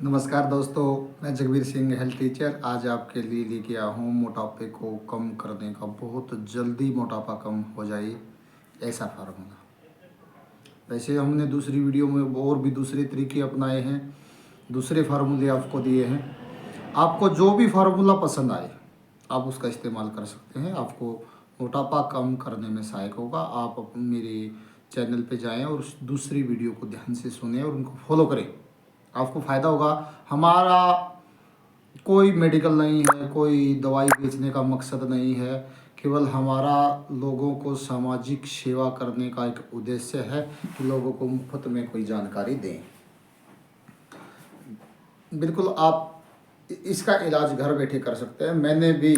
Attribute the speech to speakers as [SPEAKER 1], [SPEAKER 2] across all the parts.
[SPEAKER 1] नमस्कार दोस्तों, मैं जगबीर सिंह हेल्थ टीचर आज आपके लिए लेके आया हूँ मोटापे को कम करने का बहुत जल्दी मोटापा कम हो जाए ऐसा फार्मूला। वैसे हमने दूसरी वीडियो में और भी दूसरे तरीके अपनाए हैं, दूसरे फार्मूले आपको दिए हैं। आपको जो भी फार्मूला पसंद आए आप उसका इस्तेमाल कर सकते हैं। आपको मोटापा कम करने में सहायक होगा। आप मेरे चैनल पे जाएं और उस दूसरी वीडियो को ध्यान से सुनें और उनको फॉलो करें, आपको फ़ायदा होगा। हमारा कोई मेडिकल नहीं है, कोई दवाई बेचने का मकसद नहीं है, केवल हमारा लोगों को सामाजिक सेवा करने का एक उद्देश्य है कि लोगों को मुफ्त में कोई जानकारी दें। बिल्कुल आप इसका इलाज घर बैठे कर सकते हैं। मैंने भी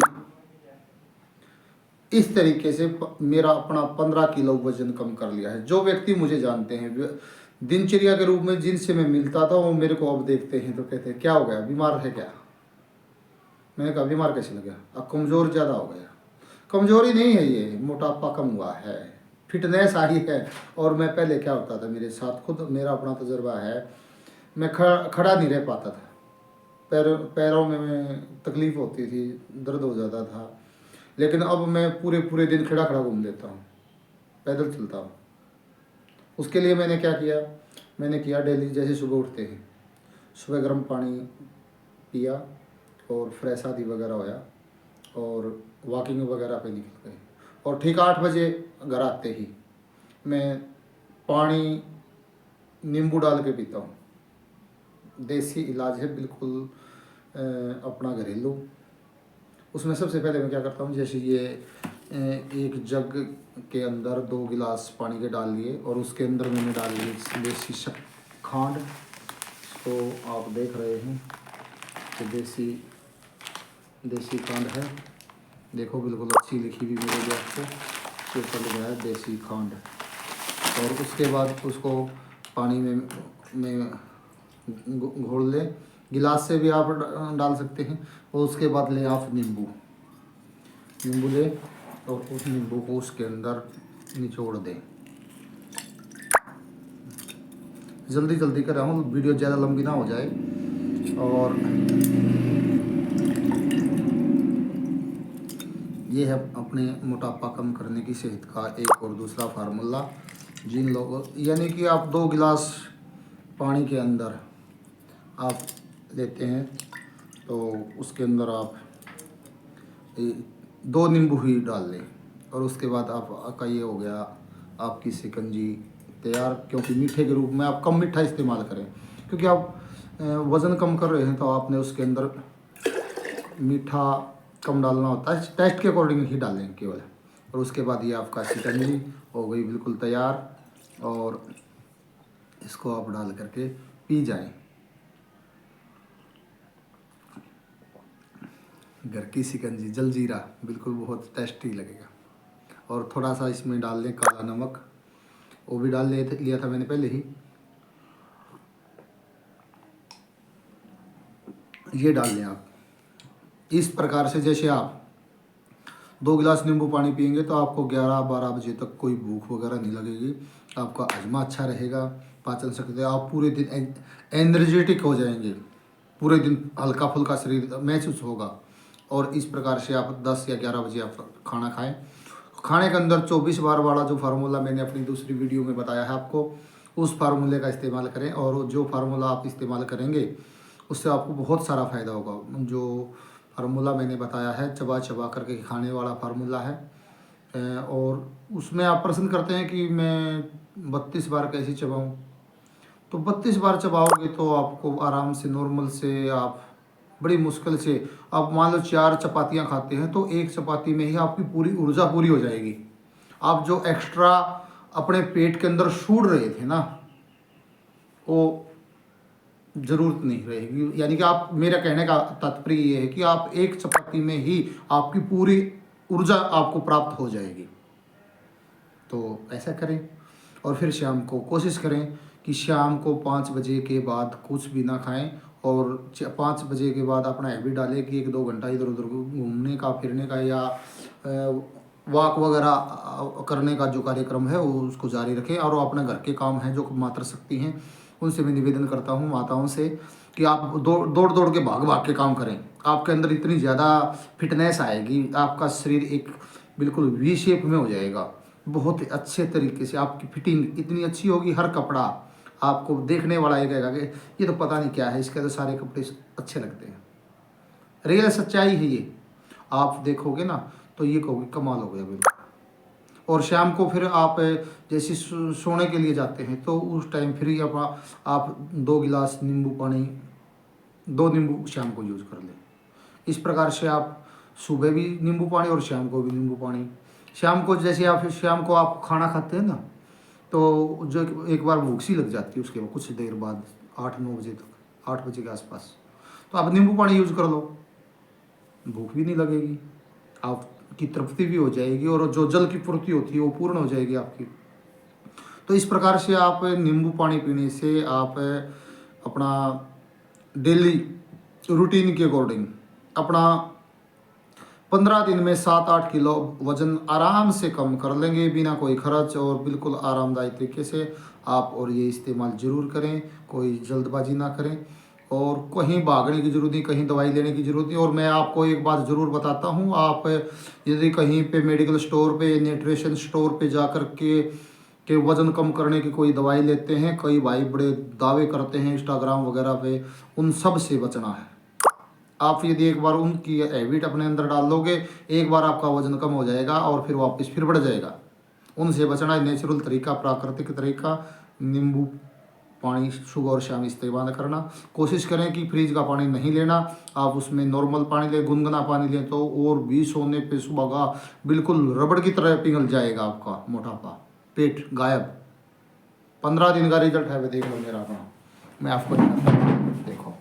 [SPEAKER 1] इस तरीके से मेरा अपना 15 किलो वजन कम कर लिया है। जो व्यक्ति मुझे जानते हैं दिनचर्या के रूप में, जिनसे मैं मिलता था, वो मेरे को अब देखते हैं तो कहते हैं क्या हो गया, बीमार है क्या? मैंने कहा बीमार कैसे लगा? अब कमज़ोर ज़्यादा हो गया। कमज़ोरी नहीं है, ये मोटापा कम हुआ है, फिटनेस आई है। और मैं पहले क्या होता था मेरे साथ, खुद मेरा अपना तजुर्बा है, मैं खड़ा नहीं रह पाता था। पैरों में तकलीफ़ होती थी, दर्द हो जाता था। लेकिन अब मैं पूरे पूरे दिन खड़ा खड़ा घूम लेता हूँ, पैदल चलता हूँ। उसके लिए मैंने क्या किया, मैंने किया डेली, जैसे सुबह उठते हैं, सुबह गर्म पानी पिया और फ्रेश आदि वगैरह होया और वॉकिंग वगैरह पे निकल गए। और ठीक 8 बजे घर आते ही मैं पानी नींबू डाल के पीता हूँ। देसी इलाज है बिल्कुल, अपना घरेलू। उसमें सबसे पहले मैं क्या करता हूँ, जैसे ये एक जग के अंदर 2 गिलास पानी के डाल लिए और उसके अंदर मैंने डाल लिए देसी खांड। तो आप देख रहे हैं कि देसी खांड है, देखो बिल्कुल अच्छी लिखी हुई मिलेगी आपको, ऊपर लिखा है देसी खांड। और उसके बाद उसको पानी में घोल लें, गिलास से भी आप डाल सकते हैं। और उसके बाद लें आप नींबू लें और उस नींबू को उसके अंदर निचोड़ दें। जल्दी जल्दी कर रहा हूँ, वीडियो ज़्यादा लंबी ना हो जाए। और ये है अपने मोटापा कम करने की सेहत का एक और दूसरा फार्मूला। जिन लोगों, यानी कि आप 2 गिलास पानी के अंदर आप लेते हैं तो उसके अंदर आप 2 नींबू ही डाल लें और उसके बाद आपका ये हो गया आपकी शिकंजी तैयार। क्योंकि मीठे के रूप में आप कम मीठा इस्तेमाल करें, क्योंकि आप वज़न कम कर रहे हैं तो आपने उसके अंदर मीठा कम डालना होता है, टेस्ट के अकॉर्डिंग ही डालें केवल। और उसके बाद ये आपका शिकंजी हो गई बिल्कुल तैयार और इसको आप डाल करके पी जाएं। घर की शिकंजी जलजीरा बिल्कुल बहुत टेस्टी लगेगा। और थोड़ा सा इसमें डाल लें काला नमक, वो भी डाल लिया था मैंने पहले ही। ये डाल लें आप इस प्रकार से, जैसे आप 2 गिलास नींबू पानी पियेंगे तो आपको 11-12 बजे तक कोई भूख वगैरह नहीं लगेगी। आपका हजमा अच्छा रहेगा, पाचन शक्ति, आप पूरे दिन एनर्जेटिक हो जाएंगे, पूरे दिन हल्का फुल्का शरीर महसूस होगा। और इस प्रकार से आप 10 या 11 बजे आप खाना खाएं। खाने के अंदर 24 बार वाला जो फार्मूला मैंने अपनी दूसरी वीडियो में बताया है आपको, उस फार्मूले का इस्तेमाल करें। और जो फार्मूला आप इस्तेमाल करेंगे उससे आपको बहुत सारा फ़ायदा होगा। जो फार्मूला मैंने बताया है चबा चबा करके खाने वाला फार्मूला है, और उसमें आप प्रश्न करते हैं कि मैं 32 बार कैसे चबाऊँ। तो 32 बार चबाओगे तो आपको आराम से, नॉर्मल से, आप बड़ी मुश्किल से, आप मान लो 4 चपातियाँ खाते हैं तो 1 चपाती में ही आपकी पूरी ऊर्जा पूरी हो जाएगी। आप जो एक्स्ट्रा अपने पेट के अंदर सूढ़ रहे थे ना, वो ज़रूरत नहीं रहेगी। यानी कि आप, मेरा कहने का तात्पर्य ये है कि आप 1 चपाती में ही आपकी पूरी ऊर्जा आपको प्राप्त हो जाएगी। तो ऐसा करें। और फिर शाम को कोशिश करें कि शाम को 5 बजे के बाद कुछ भी ना खाएं। और 5 बजे के बाद अपना हैबिट डालें कि 1-2 घंटा इधर उधर घूमने का, फिरने का, या वॉक वगैरह करने का जो कार्यक्रम है वो उसको जारी रखें। और वो अपने घर के काम हैं जो मात्र शक्ति हैं उनसे मैं निवेदन करता हूँ माताओं से कि आप दौड़ दौड़ के भाग भाग के काम करें। आपके अंदर इतनी ज़्यादा फिटनेस आएगी, आपका शरीर एक बिल्कुल वी शेप में हो जाएगा। बहुत ही अच्छे तरीके से आपकी फिटिंग इतनी अच्छी होगी, हर कपड़ा आपको देखने वाला ये कहेगा कि ये तो पता नहीं क्या है, इसके तो सारे कपड़े अच्छे लगते हैं। रियल सच्चाई है ये, आप देखोगे ना तो ये कहोगे कमाल हो गया बिल्कुल। और शाम को फिर आप जैसे सोने के लिए जाते हैं तो उस टाइम फिर ही आप 2 गिलास नींबू पानी, 2 नींबू शाम को यूज कर लें। इस प्रकार से आप सुबह भी नींबू पानी और शाम को भी नींबू पानी। शाम को जैसे आप शाम को आप खाना खाते हैं ना, तो जो एक बार भूख सी लग जाती है, उसके बाद कुछ देर बाद 8-9 बजे तक, 8 बजे के आसपास, तो आप नींबू पानी यूज कर लो, भूख भी नहीं लगेगी, आपकी तृप्ति भी हो जाएगी और जो जल की पूर्ति होती है वो पूर्ण हो जाएगी आपकी। तो इस प्रकार से आप नींबू पानी पीने से आप अपना डेली रूटीन के अकॉर्डिंग अपना 15 दिन में 7-8 किलो वजन आराम से कम कर लेंगे बिना कोई खर्च और बिल्कुल आरामदायक तरीके से आप। और ये इस्तेमाल ज़रूर करें, कोई जल्दबाजी ना करें और कहीं भागने की ज़रूरत नहीं, कहीं दवाई लेने की ज़रूरत नहीं। और मैं आपको एक बात ज़रूर बताता हूँ, आप यदि कहीं पे मेडिकल स्टोर पे, न्यूट्रिशन स्टोर पे जा कर के वज़न कम करने की कोई दवाई लेते हैं, कई भाई बड़े दावे करते हैं इंस्टाग्राम वगैरह पे, उन सब से बचना है। आप यदि एक बार उनकी हैबिट अपने अंदर डाल लोगे, एक बार आपका वजन कम हो जाएगा और फिर वापस फिर बढ़ जाएगा। उनसे बचना है नेचुरल तरीका, प्राकृतिक तरीका, नींबू पानी सुबह और शाम इस्तेमाल करना। कोशिश करें कि फ्रिज का पानी नहीं लेना, आप उसमें नॉर्मल पानी लें, गुनगुना पानी लें तो और भी सोने पे सुबह का बिल्कुल रबड़ की तरह पिघल जाएगा आपका मोटापा, पेट गायब। 15 दिन का रिजल्ट है, देख लो मेरा अपना, मैं आपको देखो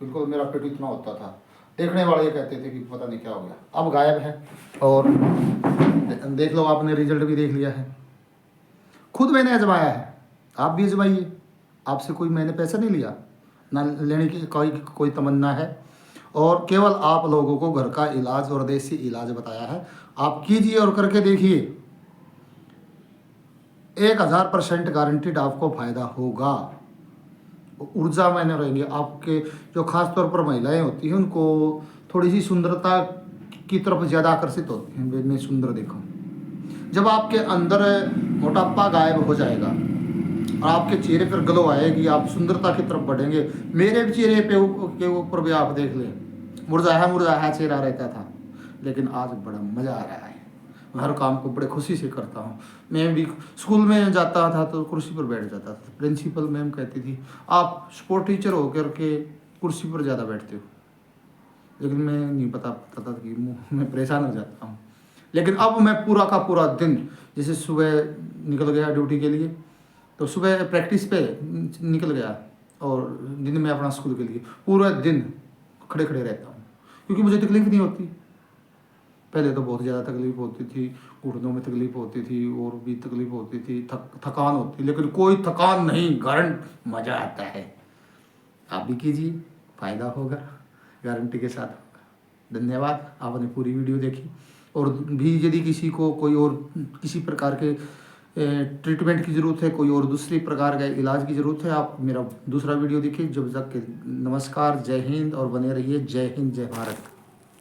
[SPEAKER 1] बिल्कुल मेरा पेट इतना होता था, देखने वाले ये कहते थे कि पता नहीं क्या हो गया, अब गायब है। और देख लो, आपने रिजल्ट भी देख लिया है, खुद मैंने आजमाया है, आप भी आजमाइए। आपसे कोई मैंने पैसा नहीं लिया, ना लेने की कोई तमन्ना है, और केवल आप लोगों को घर का इलाज और देसी इलाज बताया है। आप कीजिए और करके देखिए, 1000% गारंटीड आपको फायदा होगा। ऊर्जा में रहेंगे आपके। जो खास तौर पर महिलाएं होती हैं उनको थोड़ी सी सुंदरता की तरफ ज़्यादा आकर्षित होती हैं। मैं सुंदर देखूं, जब आपके अंदर मोटापा गायब हो जाएगा और आपके चेहरे पर ग्लो आएगी, आप सुंदरता की तरफ बढ़ेंगे। मेरे भी चेहरे पे के ऊपर भी आप देख लें, मुरझाया चेहरा रहता था, लेकिन आज बड़ा मज़ा आ रहा है। मैं हर काम को बड़े खुशी से करता हूँ। मैं भी स्कूल में जाता था तो कुर्सी पर बैठ जाता था, प्रिंसिपल मैम कहती थी आप स्पोर्ट टीचर हो करके कुर्सी पर ज़्यादा बैठते हो, लेकिन मैं नहीं पता था कि मैं परेशान हो जाता हूँ। लेकिन अब मैं पूरा का पूरा दिन, जैसे सुबह निकल गया ड्यूटी के लिए, तो सुबह प्रैक्टिस पे निकल गया और दिन में अपना स्कूल के लिए पूरा दिन खड़े खड़े रहता हूँ, क्योंकि मुझे तकलीफ नहीं होती। पहले तो बहुत ज़्यादा तकलीफ होती थी, घुटनों में तकलीफ होती थी और भी तकलीफ होती थी, थकान होती, लेकिन कोई थकान नहीं, गारंट मज़ा आता है। आप भी कीजिए, फ़ायदा होगा, गारंटी के साथ होगा। धन्यवाद, आपने पूरी वीडियो देखी। और भी यदि किसी को कोई और किसी प्रकार के ट्रीटमेंट की ज़रूरत है, कोई और दूसरी प्रकार का इलाज की ज़रूरत है, आप मेरा दूसरा वीडियो देखिए। जब तक के नमस्कार, जय हिंद और बने रहिए। जय हिंद, जय भारत।